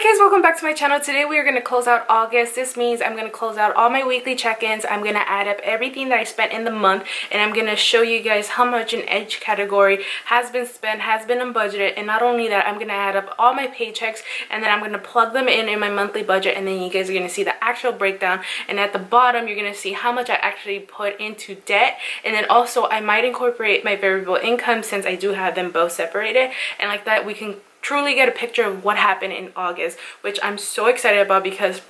Hi guys, welcome back to my channel. Today we are going to close out August. This means I'm going to close out all my weekly check-ins. I'm going to add up everything that I spent in the month, and I'm going to show you guys how much in each category has been spent, has been unbudgeted. And not only that, I'm going to add up all my paychecks, and then I'm going to plug them in my monthly budget, and then you guys are going to see the actual breakdown. And at the bottom, you're going to see how much I actually put into debt. And then also I might incorporate my variable income since I do have them both separated, and like that we can truly get a picture of what happened in August, which I'm so excited about because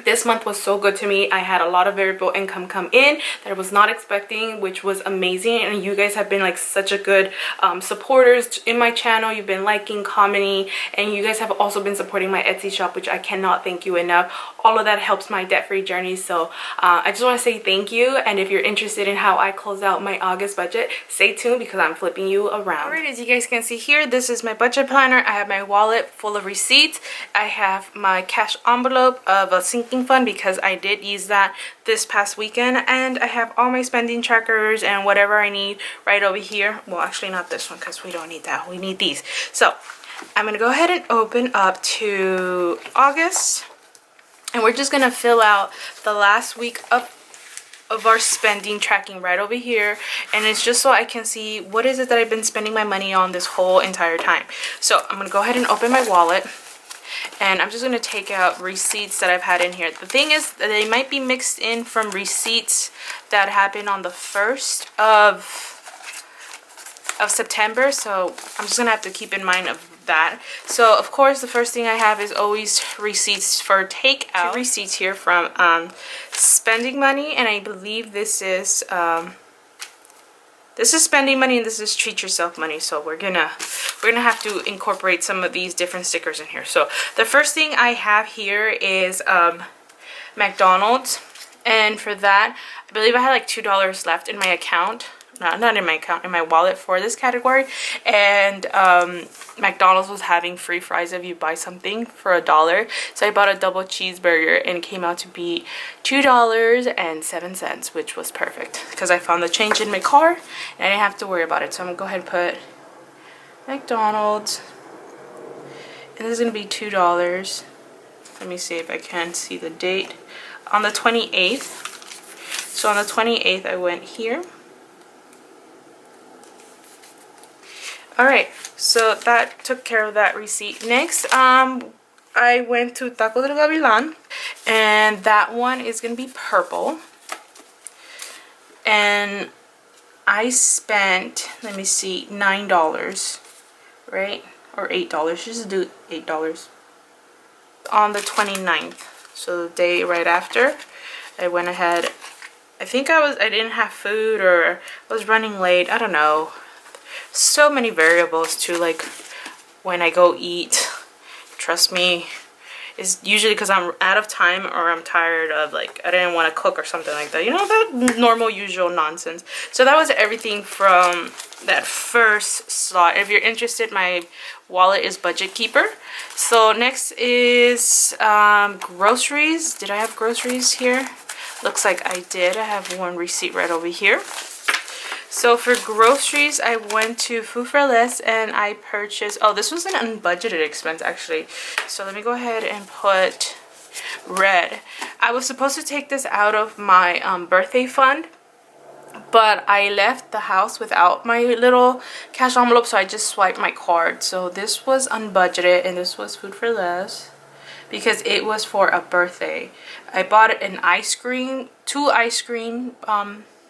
this month was so good to me. I had a lot of variable income come in that I was not expecting, which was amazing. And you guys have been like such a good supporters in my channel. You've been liking, commenting, and you guys have also been supporting my Etsy shop, which I cannot thank you enough. All of that helps my debt-free journey. So I just want to say thank you. And if you're interested in how I close out my August budget, stay tuned because I'm flipping you around. Alright, as you guys can see here, this is my budget planner. I have my wallet full of receipts. I have my cash envelope of a sinking fund because I did use that this past weekend, and I have all my spending trackers and whatever I need right over here. Well, actually not this one because we don't need that. We need these. So I'm gonna go ahead and open up to August, and we're just gonna fill out the last week of our spending tracking right over here. And it's just so I can see what is it that I've been spending my money on this whole entire time. So I'm gonna go ahead and open my wallet, and I'm just going to take out receipts that I've had in here. The thing is that they might be mixed in from receipts that happened on the 1st of September, so I'm just going to have to keep in mind of that. So of course the first thing I have is always receipts for takeout. 2 receipts here from spending money, and I believe this is spending money and this is treat yourself money. So we're gonna have to incorporate some of these different stickers in here. So the first thing I have here is McDonald's, and for that I believe I had like $2 left in my account. Not in my account, in my wallet for this category. And McDonald's was having free fries if you buy something for $1. So I bought a double cheeseburger and it came out to be $2.07, which was perfect because I found the change in my car and I didn't have to worry about it. So I'm gonna go ahead and put McDonald's, and this is gonna be $2. Let me see if I can see the date. On the 28th. So on the 28th I went here. Alright, so that took care of that receipt. Next, I went to Taco del Gavilan, and that one is going to be purple. And I spent, let me see, $9, right? Or $8. Just do $8. On the 29th, so the day right after, I went ahead. I think I didn't have food, or I was running late. I don't know. So many variables too, like when I go eat, trust me, it's usually because I'm out of time or I'm tired of, like, I didn't want to cook or something like that, you know, that normal usual nonsense. So that was everything from that first slot. If you're interested, my wallet is Budget Keeper. So next is groceries. Did I have groceries here? Looks like I did. I have one receipt right over here. So for groceries, I went to Food for Less and I purchased, oh, this was an unbudgeted expense actually. So let me go ahead and put red. I was supposed to take this out of my birthday fund, but I left the house without my little cash envelope, so I just swiped my card. So this was unbudgeted, and this was Food for Less because it was for a birthday. I bought an ice cream, 2 ice cream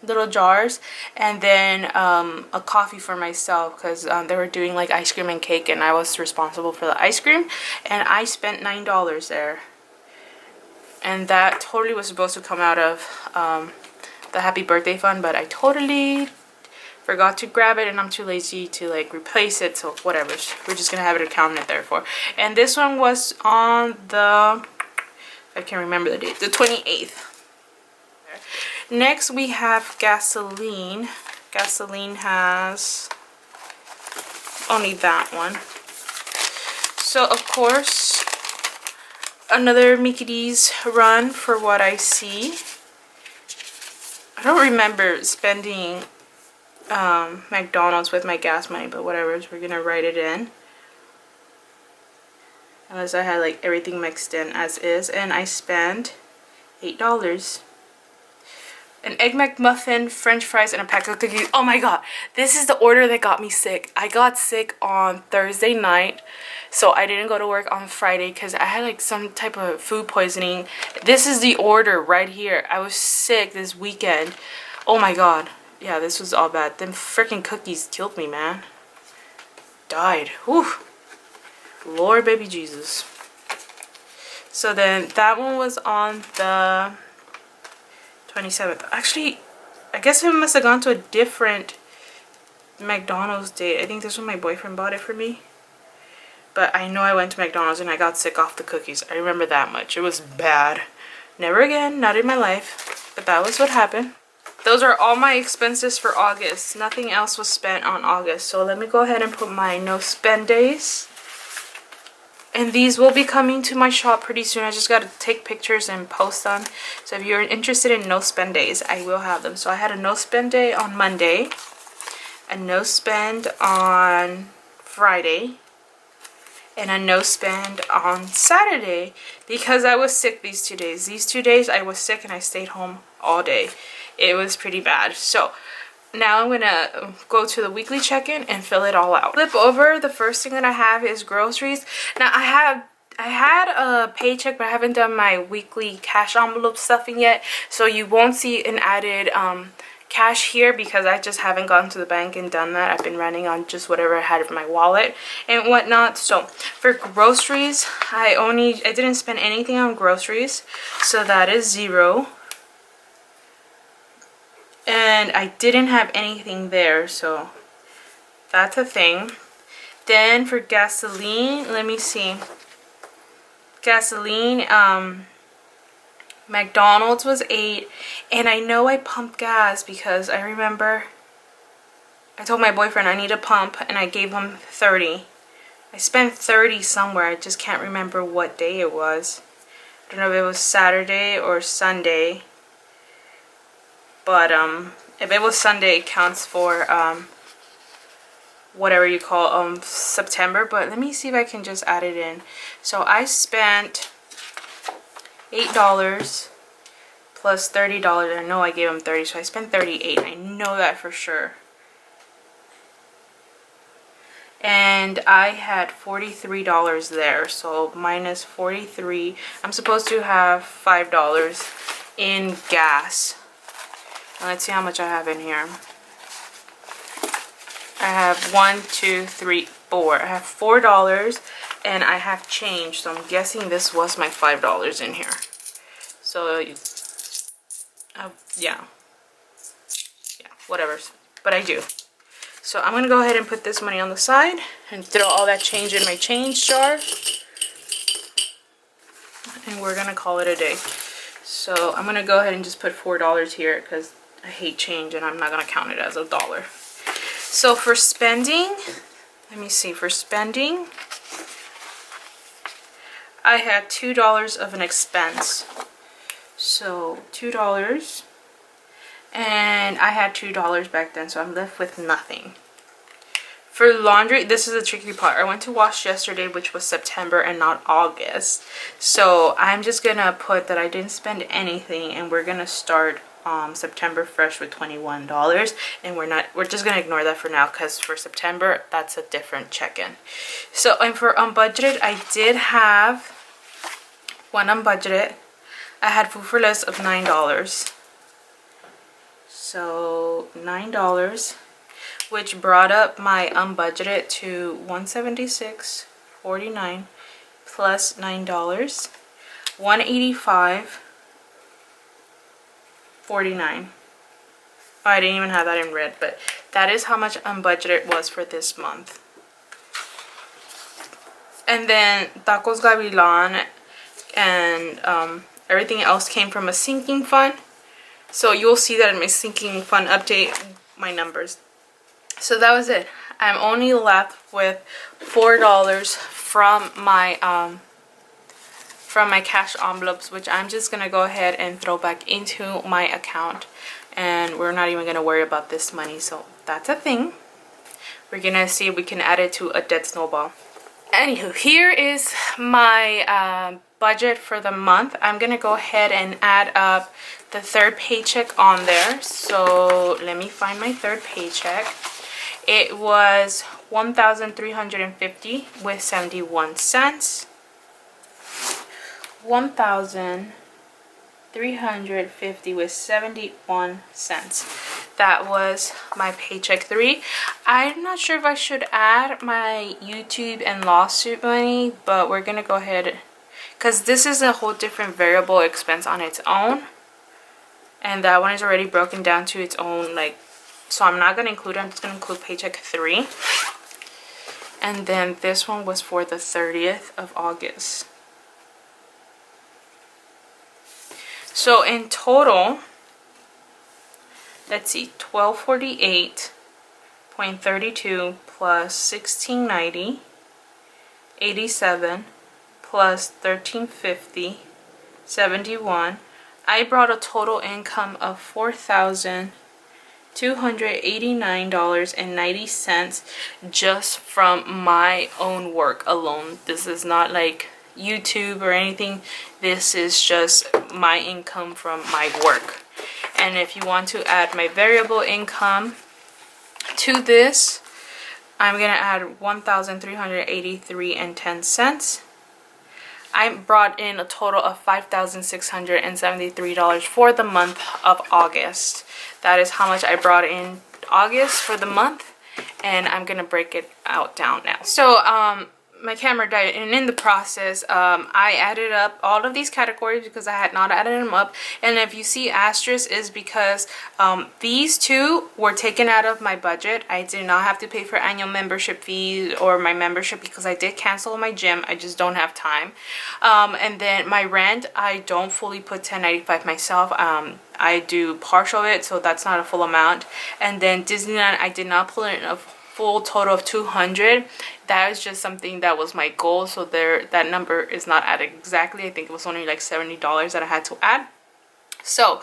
little jars, and then a coffee for myself because they were doing like ice cream and cake, and I was responsible for the ice cream, and I spent $9 there. And that totally was supposed to come out of the happy birthday fund, but I totally forgot to grab it, and I'm too lazy to like replace it, so whatever, we're just gonna have it accounted there for. And this one was on the, I can't remember the date, the 28th. Next we have gasoline. Gasoline has only that one. So of course another Mickey D's run for what I see. I don't remember spending McDonald's with my gas money, but whatever, we're gonna write it in. unless I had like everything mixed in as is, and I spent $8. An Egg McMuffin, French fries, and a pack of cookies. Oh my god, this is the order that got me sick. I got sick on Thursday night, so I didn't go to work on Friday because I had like some type of food poisoning. This is the order right here. I was sick this weekend. Oh my god. Yeah, this was all bad. Them freaking cookies killed me, man. Died. Whew. Lord baby Jesus. So then that one was on the 27th. Actually, I guess I must have gone to a different McDonald's date. I think this one my boyfriend bought it for me. But I know I went to McDonald's and I got sick off the cookies. I remember that much. It was bad. Never again, not in my life. But that was what happened. Those are all my expenses for August. Nothing else was spent on August. So let me go ahead and put my no spend days. And these will be coming to my shop pretty soon. I just got to take pictures and post them. So if you're interested in no spend days, I will have them. So I had a no spend day on Monday, a no spend on Friday, and a no spend on Saturday because I was sick these 2 days. These 2 days I was sick and I stayed home all day. It was pretty bad. So now I'm gonna go to the weekly check-in and fill it all out. Flip over, the first thing that I have is groceries. Now I had a paycheck, but I haven't done my weekly cash envelope stuffing yet, so you won't see an added cash here because I just haven't gone to the bank and done that. I've been running on just whatever I had in my wallet and whatnot. So for groceries, I didn't spend anything on groceries, so that is $0. And I didn't have anything there, so that's a thing. Then for gasoline, let me see. Gasoline, McDonald's was $8. And I know I pumped gas because I remember I told my boyfriend I need a pump and I gave him $30. I spent $30 somewhere. I just can't remember what day it was. I don't know if it was Saturday or Sunday. But if it was Sunday, it counts for whatever you call September. But let me see if I can just add it in. So I spent $8 plus $30. I know I gave him $30, so I spent $38. I know that for sure. And I had $43 there, so minus 43. I'm supposed to have $5 in gas. Now let's see how much I have in here. I have 1, 2, 3, 4. I have $4 and I have change, so I'm guessing this was my $5 in here. So yeah, whatever, but I do. So I'm gonna go ahead and put this money on the side and throw all that change in my change jar, and we're gonna call it a day. So I'm gonna go ahead and just put $4 here because I hate change and I'm not gonna count it as a dollar. So for spending, let me see, for spending, I had $2 of an expense. So $2, and I had $2 back then, so I'm left with nothing. For laundry, this is the tricky part. I went to wash yesterday, which was September and not August. So I'm just gonna put that I didn't spend anything, and we're gonna start September fresh with $21. And we're just gonna ignore that for now, because for September, that's a different check-in. So, and for unbudgeted, I did have one unbudgeted. I had food for less of $9. So $9, which brought up my unbudgeted to $176.49 plus $9, $185.49. Oh, I didn't even have that in red, but that is how much unbudgeted was for this month. And then Tacos Gavilan and everything else came from a sinking fund. So you'll see that in my sinking fund update, my numbers. So that was it. I'm only left with $4 from my cash envelopes, which I'm just gonna go ahead and throw back into my account, and we're not even gonna worry about this money. So that's a thing. We're gonna see if we can add it to a dead snowball. Anywho, here is my budget for the month. I'm gonna go ahead and add up the third paycheck on there. So let me find my third paycheck. It was $1,350 with 71 cents. $1,350 with 71 cents. That was my paycheck 3. I'm not sure if I should add my YouTube and lawsuit money, but we're gonna go ahead because this is a whole different variable expense on its own, and that one is already broken down to its own, like, so I'm not gonna include it. I'm just gonna include paycheck 3. And then this one was for the 30th of August. So in total, let's see, 1248.32 plus 1690, 87 plus 1350, 71. I brought a total income of $4,289.90 just from my own work alone. This is not like YouTube or anything. This is just my income from my work. And if you want to add my variable income to this, I'm gonna add $1,383.10. I brought in a total of $5,673 for the month of August. That is how much I brought in August for the month, and I'm gonna break it out down now. So my camera died, and in the process I added up all of these categories because I had not added them up. And if you see asterisk, is because these two were taken out of my budget. I did not have to pay for annual membership fees or my membership because I did cancel my gym. I just don't have time. And then my rent, I don't fully put $10.95 myself. I do partial of it, so that's not a full amount. And then Disneyland, I did not pull in a full total of $200. That was just something that was my goal, so there, that number is not added exactly. I think it was only like $70 that I had to add. So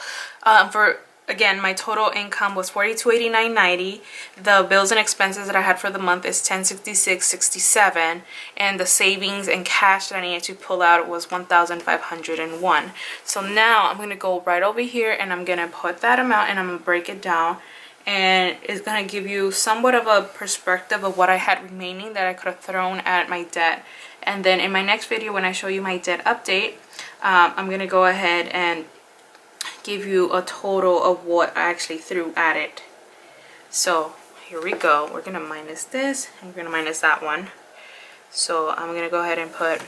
for, again, my total income was $4289.90. The bills and expenses that I had for the month is $1066.67, and the savings and cash that I needed to pull out was $1,501. So now I'm gonna go right over here and I'm gonna put that amount and I'm gonna break it down, and it's gonna give you somewhat of a perspective of what I had remaining that I could have thrown at my debt. And then in my next video, when I show you my debt update, I'm gonna go ahead and give you a total of what I actually threw at it. So here we go. We're gonna minus this and we're gonna minus that one. So I'm gonna go ahead and put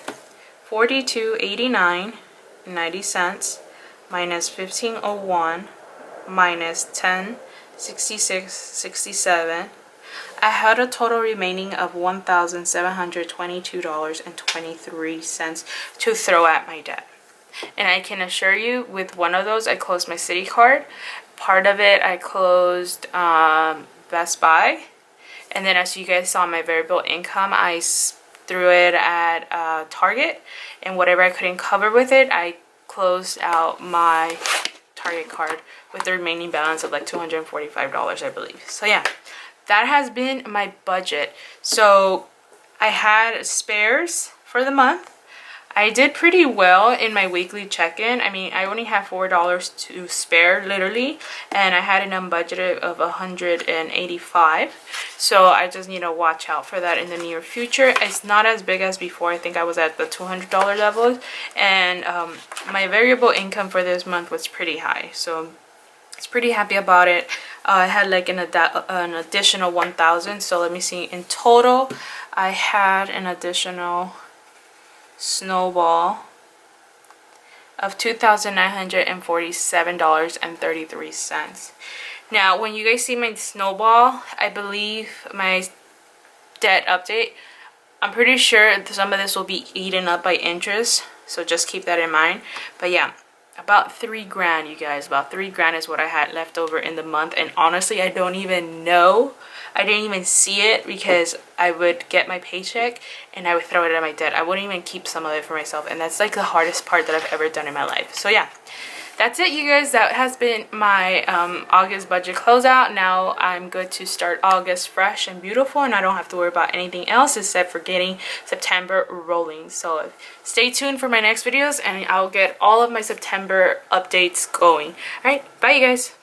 $42.89.90 minus $15.01 minus $10.66.67. I had a total remaining of $1,722.23 to throw at my debt. And I can assure you, with one of those, I closed my Citi card. Part of it, I closed Best Buy. And then as you guys saw, my variable income, I threw it at Target. And whatever I couldn't cover with it, I closed out my Target card with the remaining balance of like $245, I believe. So yeah, that has been my budget. So I had spares for the month. I did pretty well in my weekly check-in. I mean, I only have $4 to spare, literally, and I had an unbudgeted of $185. So I just need to watch out for that in the near future. It's not as big as before. I think I was at the $200 level, and my variable income for this month was pretty high. So it's pretty happy about it. I had like an additional 1,000. So let me see. In total, I had an additional snowball of $2,947.33. Now, when you guys see my snowball, I believe my debt update, I'm pretty sure some of this will be eaten up by interest, so just keep that in mind. But yeah, about $3,000, you guys. About $3,000 is what I had left over in the month, and honestly, I don't even know. I didn't even see it because I would get my paycheck and I would throw it at my debt. I wouldn't even keep some of it for myself, and that's like the hardest part that I've ever done in my life. So yeah, that's it, you guys. That has been my August budget closeout. Now I'm good to start August fresh and beautiful, and I don't have to worry about anything else except for getting September rolling. So stay tuned for my next videos, and I'll get all of my September updates going. All right, bye, you guys.